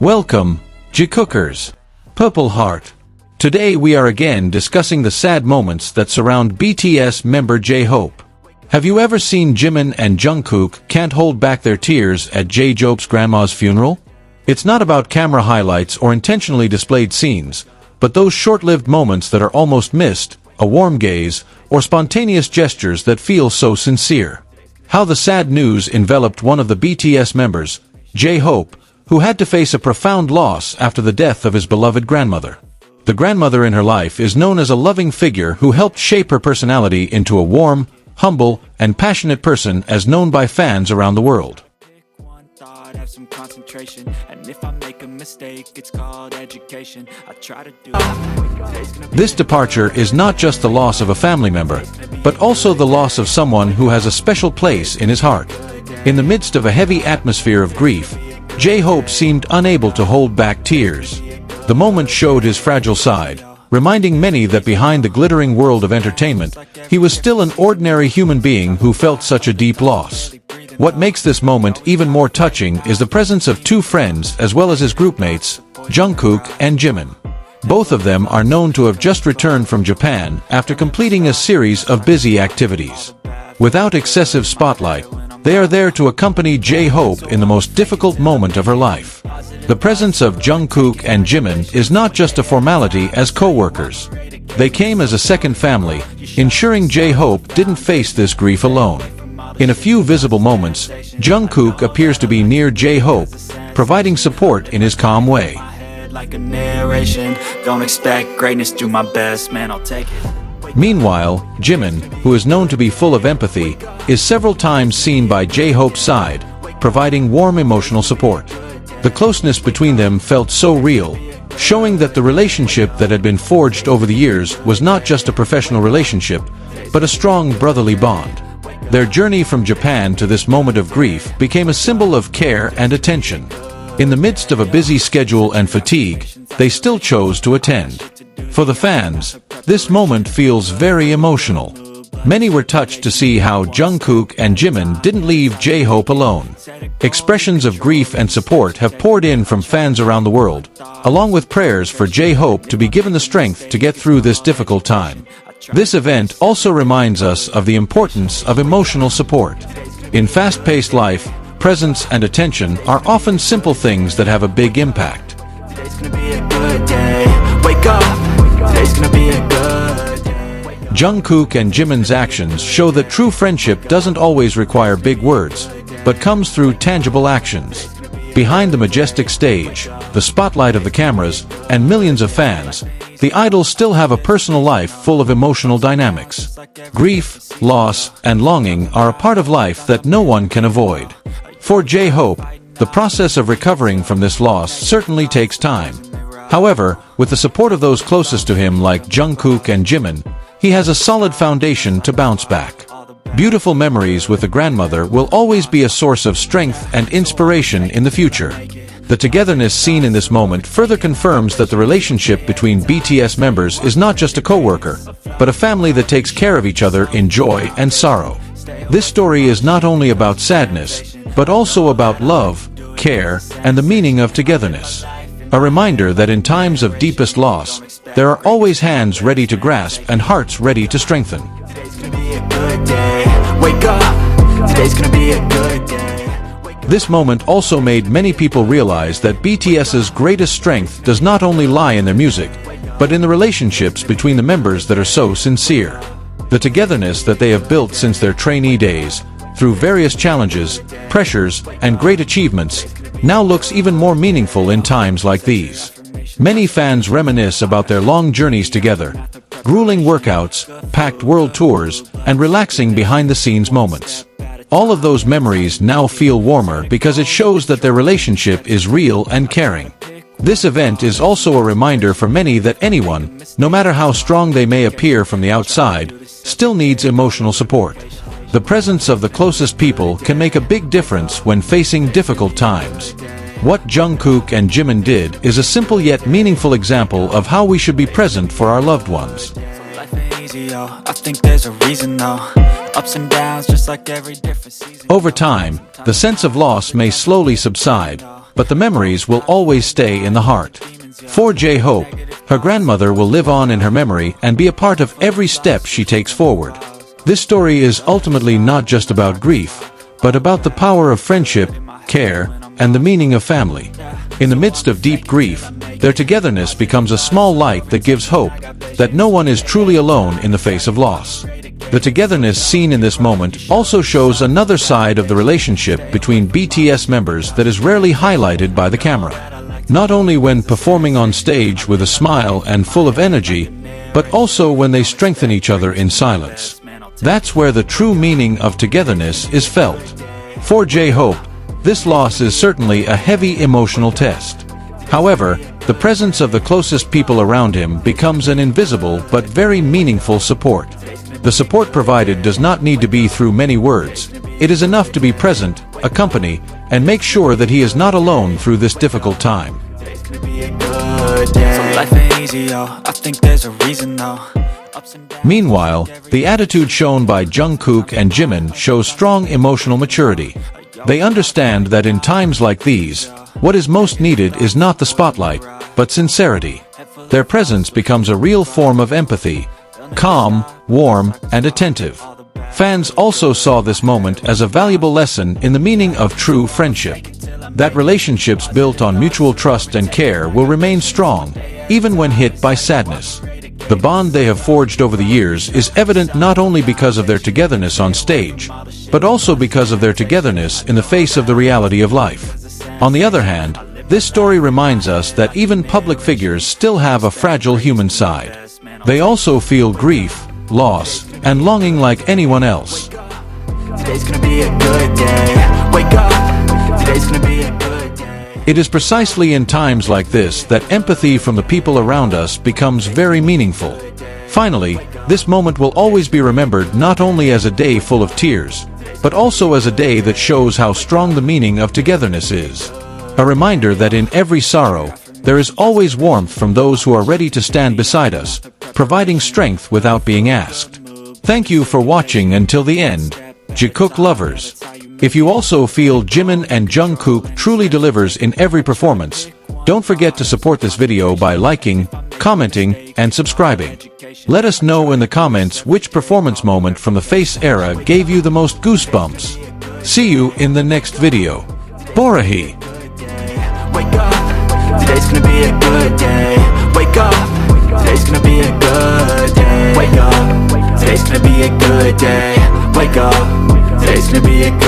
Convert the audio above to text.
Welcome, Jikookers. Purple Heart. Today we are again discussing the sad moments that surround BTS member J-Hope. Have you ever seen Jimin and Jungkook can't hold back their tears at J-Hope's grandma's funeral? It's not about camera highlights or intentionally displayed scenes, but those short-lived moments that are almost missed, a warm gaze, or spontaneous gestures that feel so sincere. How the sad news enveloped one of the BTS members, J-Hope, who had to face a profound loss after the death of his beloved grandmother. The grandmother in her life is known as a loving figure who helped shape her personality into a warm, humble, and passionate person as known by fans around the world. This departure is not just the loss of a family member, but also the loss of someone who has a special place in his heart. In the midst of a heavy atmosphere of grief, J-Hope seemed unable to hold back tears. The moment showed his fragile side, reminding many that behind the glittering world of entertainment, he was still an ordinary human being who felt such a deep loss. What makes this moment even more touching is the presence of two friends as well as his groupmates, Jungkook and Jimin. Both of them are known to have just returned from Japan after completing a series of busy activities. Without excessive spotlight, they are there to accompany J-Hope in the most difficult moment of her life. The presence of Jungkook and Jimin is not just a formality as co-workers. They came as a second family, ensuring J-Hope didn't face this grief alone. In a few visible moments, Jungkook appears to be near J-Hope, providing support in his calm way. Don't expect greatness, do my best, man, I'll take it. Meanwhile, Jimin, who is known to be full of empathy, is several times seen by J-Hope's side, providing warm emotional support. The closeness between them felt so real, showing that the relationship that had been forged over the years was not just a professional relationship, but a strong brotherly bond. Their journey from Japan to this moment of grief became a symbol of care and attention. In the midst of a busy schedule and fatigue, they still chose to attend. For the fans, this moment feels very emotional. Many were touched to see how Jungkook and Jimin didn't leave J-Hope alone. Expressions of grief and support have poured in from fans around the world, along with prayers for J-Hope to be given the strength to get through this difficult time. This event also reminds us of the importance of emotional support. In fast-paced life, presence and attention are often simple things that have a big impact. Jungkook and Jimin's actions show that true friendship doesn't always require big words, but comes through tangible actions. Behind the majestic stage, the spotlight of the cameras, and millions of fans, the idols still have a personal life full of emotional dynamics. Grief, loss, and longing are a part of life that no one can avoid. For J-Hope, the process of recovering from this loss certainly takes time. However, with the support of those closest to him like Jungkook and Jimin, he has a solid foundation to bounce back. Beautiful memories with the grandmother will always be a source of strength and inspiration in the future. The togetherness seen in this moment further confirms that the relationship between BTS members is not just a co-worker, but a family that takes care of each other in joy and sorrow. This story is not only about sadness, but also about love, care, and the meaning of togetherness. A reminder that in times of deepest loss, there are always hands ready to grasp and hearts ready to strengthen. This moment also made many people realize that BTS's greatest strength does not only lie in their music, but in the relationships between the members that are so sincere. The togetherness that they have built since their trainee days, through various challenges, pressures, and great achievements, now looks even more meaningful in times like these. Many fans reminisce about their long journeys together, grueling workouts, packed world tours, and relaxing behind-the-scenes moments. All of those memories now feel warmer because it shows that their relationship is real and caring. This event is also a reminder for many that anyone, no matter how strong they may appear from the outside, still needs emotional support. The presence of the closest people can make a big difference when facing difficult times. What Jungkook and Jimin did is a simple yet meaningful example of how we should be present for our loved ones. Over time, the sense of loss may slowly subside, but the memories will always stay in the heart. For JHope, her grandmother will live on in her memory and be a part of every step she takes forward. This story is ultimately not just about grief, but about the power of friendship, care, and the meaning of family. In the midst of deep grief, their togetherness becomes a small light that gives hope that no one is truly alone in the face of loss. The togetherness seen in this moment also shows another side of the relationship between BTS members that is rarely highlighted by the camera. Not only when performing on stage with a smile and full of energy, but also when they strengthen each other in silence. That's where the true meaning of togetherness is felt. For JHope, this loss is certainly a heavy emotional test. However, the presence of the closest people around him becomes an invisible but very meaningful support. The support provided does not need to be through many words. It is enough to be present, accompany, and make sure that he is not alone through this difficult time. Meanwhile, the attitude shown by Jungkook and Jimin shows strong emotional maturity. They understand that in times like these, what is most needed is not the spotlight, but sincerity. Their presence becomes a real form of empathy, calm, warm, and attentive. Fans also saw this moment as a valuable lesson in the meaning of true friendship. That relationships built on mutual trust and care will remain strong, even when hit by sadness. The bond they have forged over the years is evident not only because of their togetherness on stage, but also because of their togetherness in the face of the reality of life. On the other hand, this story reminds us that even public figures still have a fragile human side. They also feel grief, loss, and longing like anyone else. Today's gonna be a good day. Wake up. Today's gonna be a good day. It is precisely in times like this that empathy from the people around us becomes very meaningful. Finally, this moment will always be remembered not only as a day full of tears, but also as a day that shows how strong the meaning of togetherness is. A reminder that in every sorrow, there is always warmth from those who are ready to stand beside us, providing strength without being asked. Thank you for watching until the end, Jikook lovers. If you also feel Jimin and Jungkook truly delivers in every performance, don't forget to support this video by liking, commenting, and subscribing. Let us know in the comments which performance moment from the Face era gave you the most goosebumps. See you in the next video. Borahi. Wake up. Today's gonna be a good day. Wake up. Today's gonna be a good day. Wake up. Today's gonna be a good day. Wake up. Today's gonna be a good